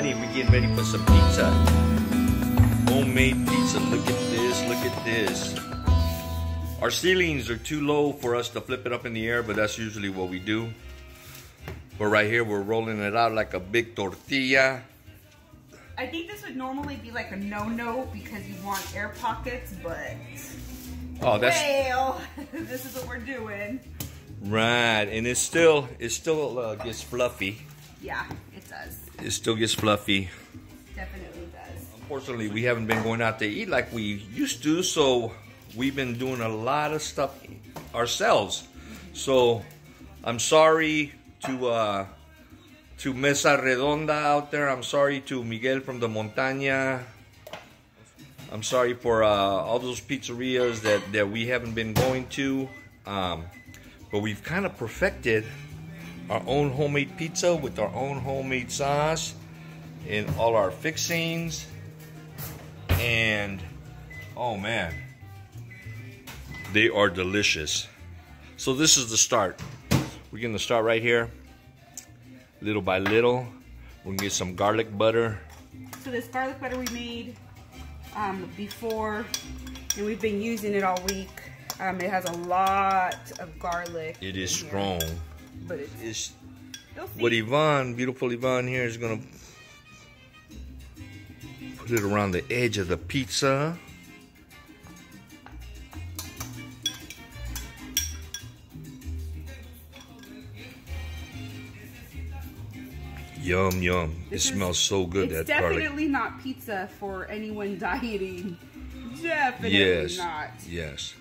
ready. We're getting ready for some pizza. Homemade pizza. Look at this. Look at this. Our ceilings are too low for us to flip it up in the air, but that's usually what we do. But right here, we're rolling it out like a big tortilla. I think this would normally be like a no-no because you want air pockets, but oh, that's well, this is what we're doing. Right, and it still gets fluffy. Yeah, it does. It still gets fluffy. Definitely does. Unfortunately, we haven't been going out to eat like we used to, so we've been doing a lot of stuff ourselves. So I'm sorry to Mesa Redonda out there. I'm sorry to Miguel from the Montaña. I'm sorry for all those pizzerias that we haven't been going to. But we've kind of perfected our own homemade pizza with our own homemade sauce and all our fixings. And oh man, they are delicious. So this is the start. We're gonna start right here, little by little. We're gonna get some garlic butter. So this garlic butter we made before, and we've been using it all week. It has a lot of garlic. It is strong. But it's what Yvonne, beautiful Yvonne here, is gonna put it around the edge of the pizza. Yum, yum. It smells so good, that garlic. It's definitely not pizza for anyone dieting. Definitely not. Yes.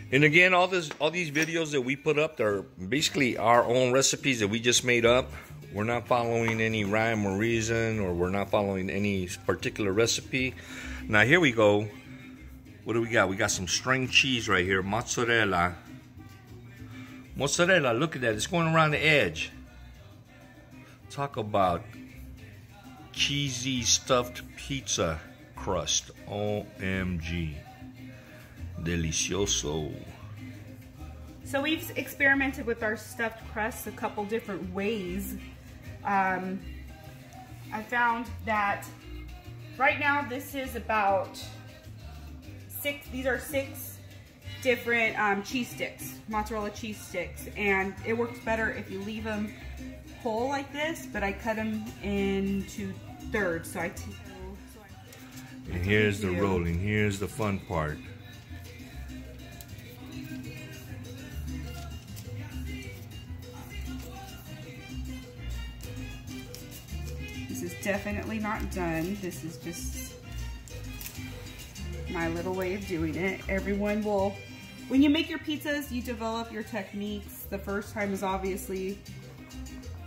And again, all these videos that we put up, they're basically our own recipes that we just made up. We're not following any rhyme or reason, or we're not following any particular recipe. Now here we go. What do we got? We got some string cheese right here, mozzarella. Mozzarella, look at that. It's going around the edge. Talk about cheesy stuffed pizza crust. OMG. Delicioso. So we've experimented with our stuffed crust a couple different ways. I found that right now this is about these are 6 different cheese sticks, mozzarella cheese sticks, and it works better if you leave them whole like this, but I cut them into thirds. So and here's the rolling. Here's the fun part. This is definitely not done. This is just my little way of doing it. Everyone will, when you make your pizzas, you develop your techniques. The first time is obviously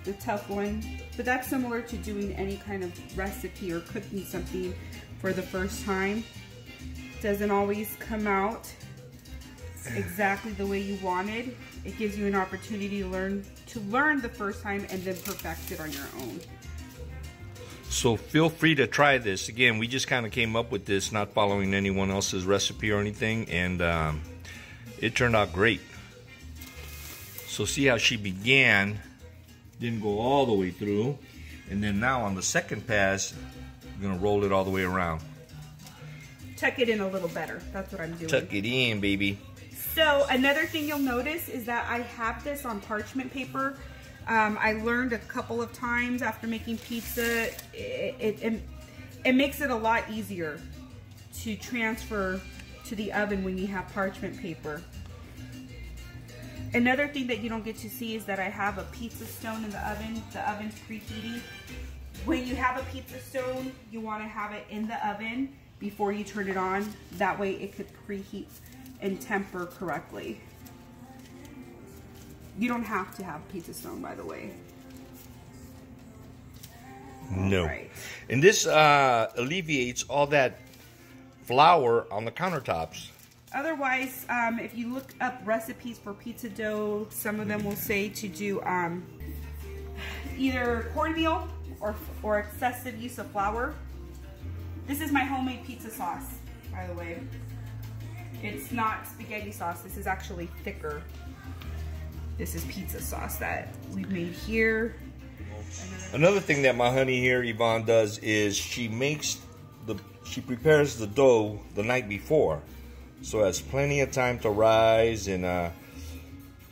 the tough one, but that's similar to doing any kind of recipe or cooking something for the first time. Doesn't always come out exactly the way you wanted. It gives you an opportunity to learn the first time and then perfect it on your own. So feel free to try this. Again, we just kind of came up with this, not following anyone else's recipe or anything, and it turned out great. So see how she began, didn't go all the way through, and then now on the second pass, I'm gonna roll it all the way around. Tuck it in a little better. That's what I'm doing. Tuck it in, baby. So another thing you'll notice is that I have this on parchment paper. I learned a couple of times after making pizza, it makes it a lot easier to transfer to the oven when you have parchment paper. Another thing that you don't get to see is that I have a pizza stone in the oven. The oven's preheating. When you have a pizza stone, you want to have it in the oven before you turn it on. That way it could preheat and temper correctly. You don't have to have a pizza stone, by the way. No. Right. And this alleviates all that flour on the countertops. Otherwise, if you look up recipes for pizza dough, some of them will say to do either cornmeal or excessive use of flour. This is my homemade pizza sauce, by the way. It's not spaghetti sauce. This is actually thicker. This is pizza sauce that we've made here. Another thing that my honey here, Yvonne, does is she prepares the dough the night before, so it has plenty of time to rise, and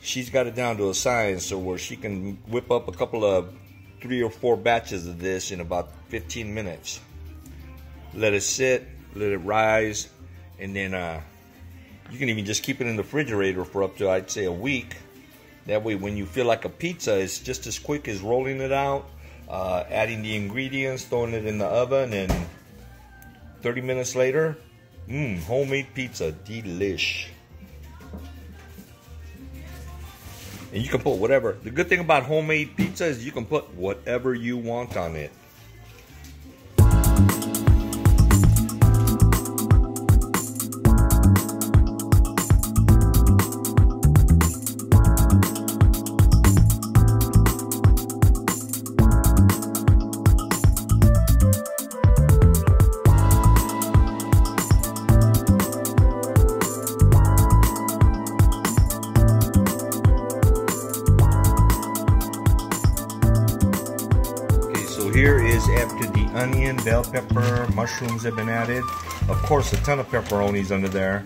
she's got it down to a science, so where she can whip up a couple of 3 or 4 batches of this in about 15 minutes. Let it sit, let it rise, and then you can even just keep it in the refrigerator for up to, I'd say, a week. That way when you feel like a pizza, it's just as quick as rolling it out, adding the ingredients, throwing it in the oven, and 30 minutes later, homemade pizza, delish. And you can put whatever. The good thing about homemade pizza is you can put whatever you want on it. Here is after the onion, bell pepper, mushrooms have been added. Of course, a ton of pepperonis under there.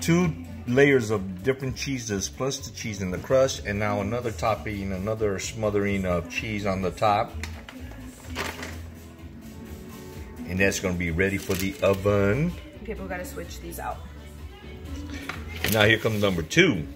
2 layers of different cheeses, plus the cheese in the crust, and now another topping, another smothering of cheese on the top. And that's going to be ready for the oven. Okay, but we got to switch these out. And now here comes number 2.